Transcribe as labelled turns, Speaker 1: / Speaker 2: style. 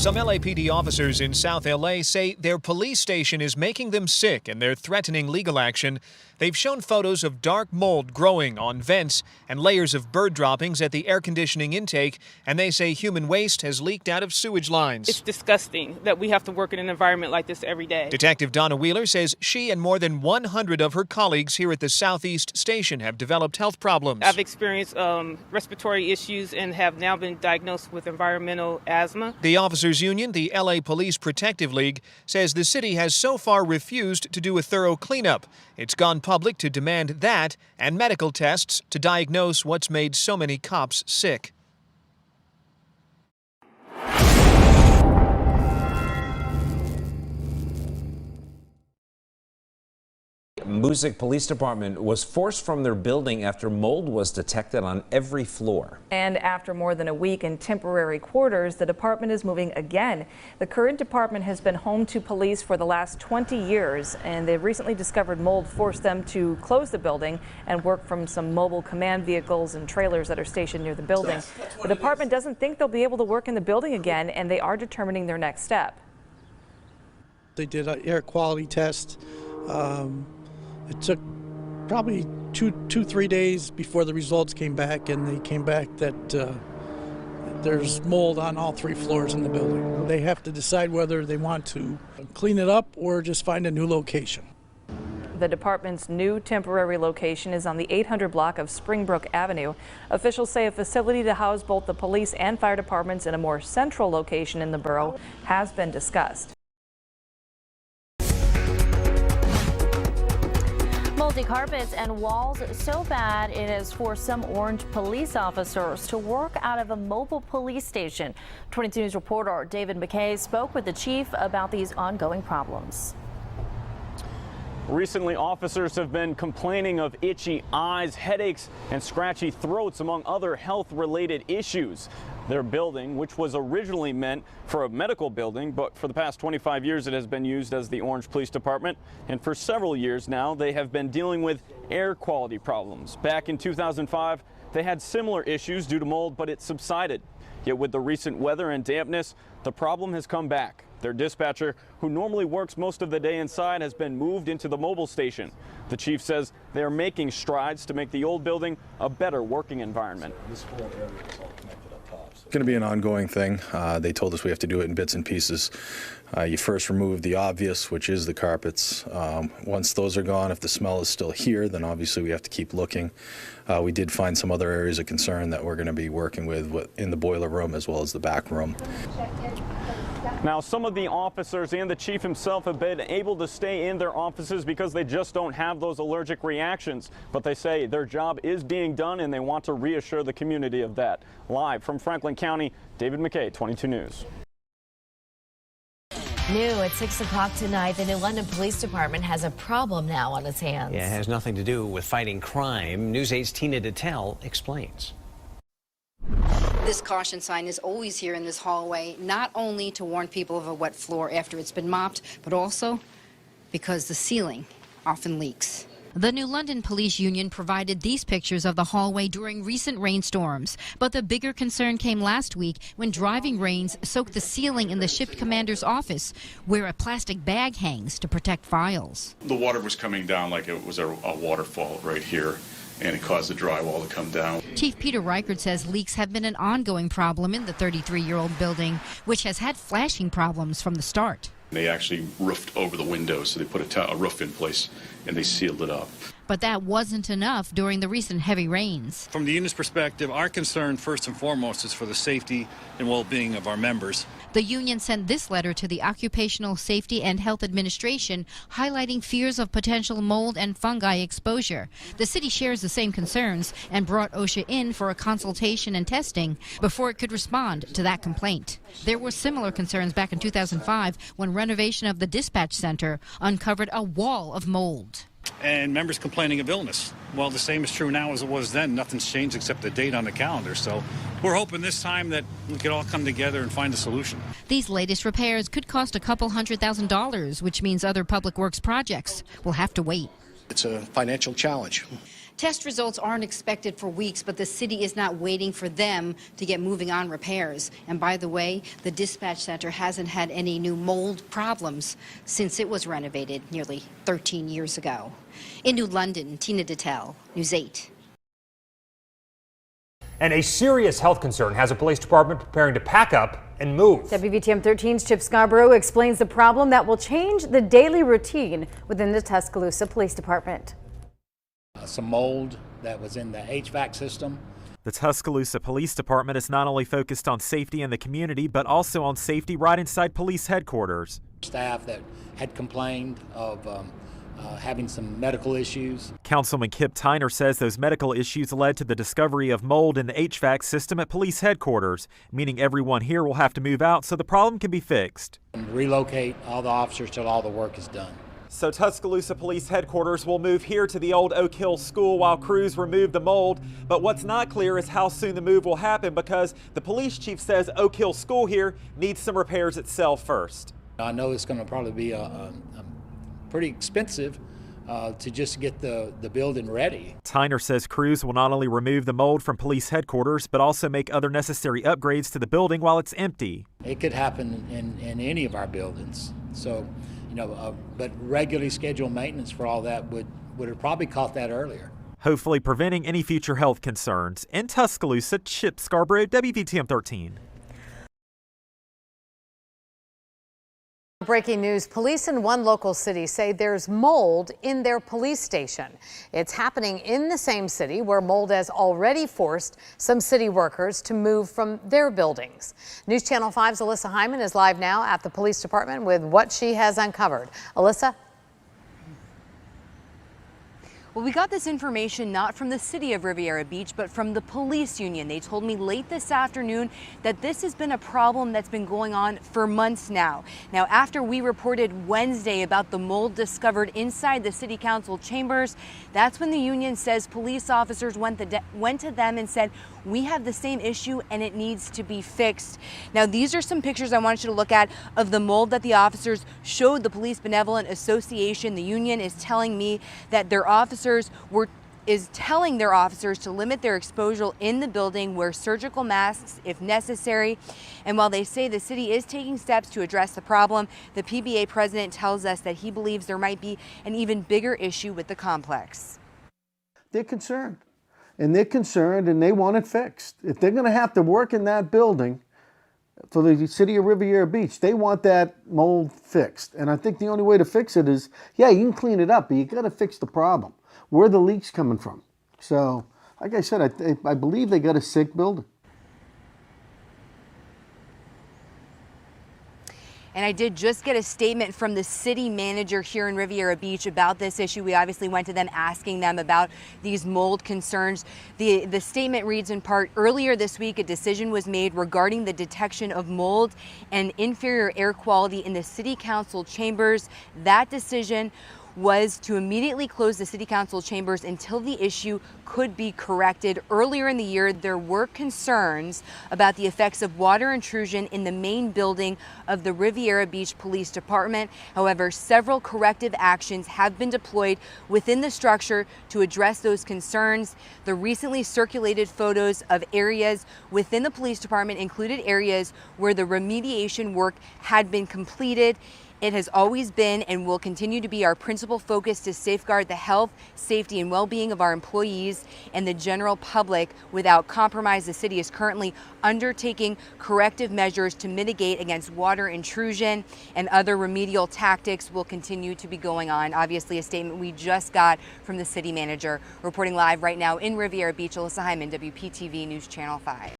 Speaker 1: Some LAPD officers in South LA say their police station is making them sick and they're threatening legal action. They've shown photos of dark mold growing on vents and layers of bird droppings at the air conditioning intake, and they say human waste has leaked out of sewage lines.
Speaker 2: It's disgusting that we have to work in an environment like this every day.
Speaker 1: Detective Donna Wheeler says she and more than 100 of her colleagues here at the Southeast Station have developed health problems.
Speaker 2: I've experienced respiratory issues and have now been diagnosed with environmental asthma.
Speaker 1: The Officers Union, the LA Police Protective League, says the city has so far refused to do a thorough cleanup. It's gone public to demand that and medical tests to diagnose what's made so many cops sick.
Speaker 3: Moosic Police Department was forced from their building after mold was detected on every floor.
Speaker 4: And after more than a week in temporary quarters, the department is moving again. The current department has been home to police for the last 20 years, and they've recently discovered mold forced them to close the building and work from some mobile command vehicles and trailers that are stationed near the building. The department doesn't think they'll be able to work in the building again, and they are determining their next step.
Speaker 5: They did an air quality test. It took probably 2-3 days before the results came back, and they came back that there's mold on all 3 floors in the building. They have to decide whether they want to clean it up or just find a new location.
Speaker 4: The department's new temporary location is on the 800 block of Springbrook Avenue. Officials say a facility to house both the police and fire departments in a more central location in the borough has been discussed.
Speaker 6: Moldy carpets and walls so bad it has forced some Orange police officers to work out of a mobile police station. 22 News reporter David McKay spoke with the chief about these ongoing problems.
Speaker 7: Recently, officers have been complaining of itchy eyes, headaches, and scratchy throats, among other health-related issues. Their building, which was originally meant for a medical building, but for the past 25 years it has been used as the Orange Police Department, and for several years now they have been dealing with air quality problems. Back in 2005, they had similar issues due to mold, but it subsided. Yet with the recent weather and dampness, the problem has come back. Their dispatcher, who normally works most of the day inside, has been moved into the mobile station. The chief says they are making strides to make the old building a better working environment.
Speaker 8: This whole area is all connected up top. It's going to be an ongoing thing. They told us we have to do it in bits and pieces. You first remove the obvious, which is the carpets. Once those are gone, if the smell is still here, then obviously we have to keep looking. We did find some other areas of concern that we're going to be working with in the boiler room as well as the back room.
Speaker 7: Now, some of the officers and the chief himself have been able to stay in their offices because they just don't have those allergic reactions. But they say their job is being done and they want to reassure the community of that. Live from Franklin County, David McKay, 22 News.
Speaker 9: New at 6 o'clock tonight, the New London Police Department has a problem now on its hands.
Speaker 10: Yeah, it has nothing to do with fighting crime. News 8's Tina Detel explains.
Speaker 11: This caution sign is always here in this hallway, not only to warn people of a wet floor after it's been mopped, but also because the ceiling often leaks.
Speaker 12: The New London Police Union provided these pictures of the hallway during recent rainstorms. But the bigger concern came last week when driving rains soaked the ceiling in the shift commander's office, where a plastic bag hangs to protect files.
Speaker 13: The water was coming down like it was a waterfall right here, and it caused the drywall to come down.
Speaker 12: Chief Peter Reichert says leaks have been an ongoing problem in the 33-year-old building, which has had flashing problems from the start.
Speaker 13: They actually roofed over the windows, so they put a roof in place and they sealed it up.
Speaker 12: But that wasn't enough during the recent heavy rains.
Speaker 14: From the union's perspective, our concern first and foremost is for the safety and well-being of our members.
Speaker 12: The union sent this letter to the Occupational Safety and Health Administration highlighting fears of potential mold and fungi exposure. The city shares the same concerns and brought OSHA in for a consultation and testing before it could respond to that complaint. There were similar concerns back in 2005 when renovation of the dispatch center uncovered a wall of mold.
Speaker 14: And members complaining of illness. Well, the same is true now as it was then. Nothing's changed except the date on the calendar. So we're hoping this time that we could all come together and find a solution.
Speaker 12: These latest repairs could cost a couple $100,000, which means other public works projects will have to wait.
Speaker 15: It's a financial challenge.
Speaker 11: Test results aren't expected for weeks, but the city is not waiting for them to get moving on repairs. And by the way, the dispatch center hasn't had any new mold problems since it was renovated nearly 13 years ago. In New London, Tina Detel, News 8.
Speaker 15: And a serious health concern has a police department preparing to pack up and move.
Speaker 16: WVTM 13's Chip Scarborough explains the problem that will change the daily routine within the Tuscaloosa Police Department.
Speaker 17: Some mold that was in the HVAC system.
Speaker 18: The Tuscaloosa Police Department is not only focused on safety in the community, but also on safety right inside police headquarters.
Speaker 17: Staff that had complained of having some medical issues.
Speaker 18: Councilman Kip Tyner says those medical issues led to the discovery of mold in the HVAC system at police headquarters, meaning everyone here will have to move out so the problem can be fixed.
Speaker 17: And relocate all the officers till all the work is done.
Speaker 18: So Tuscaloosa Police Headquarters will move here to the old Oak Hill School while crews remove the mold. But what's not clear is how soon the move will happen, because the police chief says Oak Hill School here needs some repairs itself first.
Speaker 17: I know it's going to probably be pretty expensive to just get the building ready.
Speaker 18: Tyner says crews will not only remove the mold from police headquarters, but also make other necessary upgrades to the building while it's empty.
Speaker 17: It could happen in any of our buildings. So, but regularly scheduled maintenance for all that would have probably caught that earlier.
Speaker 18: Hopefully preventing any future health concerns. In Tuscaloosa, Chip Scarborough, WVTM 13.
Speaker 19: Breaking news, police in one local city say there's mold in their police station. It's happening in the same city where mold has already forced some city workers to move from their buildings. News Channel 5's Alyssa Hyman is live now at the police department with what she has uncovered. Alyssa?
Speaker 20: Well, we got this information not from the city of Riviera Beach, but from the police union. They told me late this afternoon that this has been a problem that's been going on for months now. Now, after we reported Wednesday about the mold discovered inside the city council chambers, that's when the union says police officers went to them and said, we have the same issue and it needs to be fixed. Now, these are some pictures I wanted you to look at of the mold that the officers showed the Police Benevolent Association. The union is telling me that their officers is telling their officers to limit their exposure in the building, wear surgical masks if necessary. And while they say the city is taking steps to address the problem, the PBA president tells us that he believes there might be an even bigger issue with the complex.
Speaker 21: They're concerned. And they're concerned and they want it fixed. If they're going to have to work in that building for the city of Riviera Beach, they want that mold fixed. And I think the only way to fix it is, yeah, you can clean it up, but you got to fix the problem. Where are the leaks coming from? So, like I said, I believe they got a sick building.
Speaker 20: And I did just get a statement from the city manager here in Riviera Beach about this issue. We obviously went to them asking them about these mold concerns. The statement reads in part, earlier this week, a decision was made regarding the detection of mold and inferior air quality in the city council chambers. That decision was to immediately close the city council chambers until the issue could be corrected. Earlier in the year, there were concerns about the effects of water intrusion in the main building of the Riviera Beach Police Department. However, several corrective actions have been deployed within the structure to address those concerns. The recently circulated photos of areas within the police department included areas where the remediation work had been completed. It has always been and will continue to be our principal focus to safeguard the health, safety, and well-being of our employees and the general public without compromise. The city is currently undertaking corrective measures to mitigate against water intrusion, and other remedial tactics will continue to be going on. Obviously, a statement we just got from the city manager. Reporting live right now in Riviera Beach, Alyssa Hyman, WPTV News Channel 5.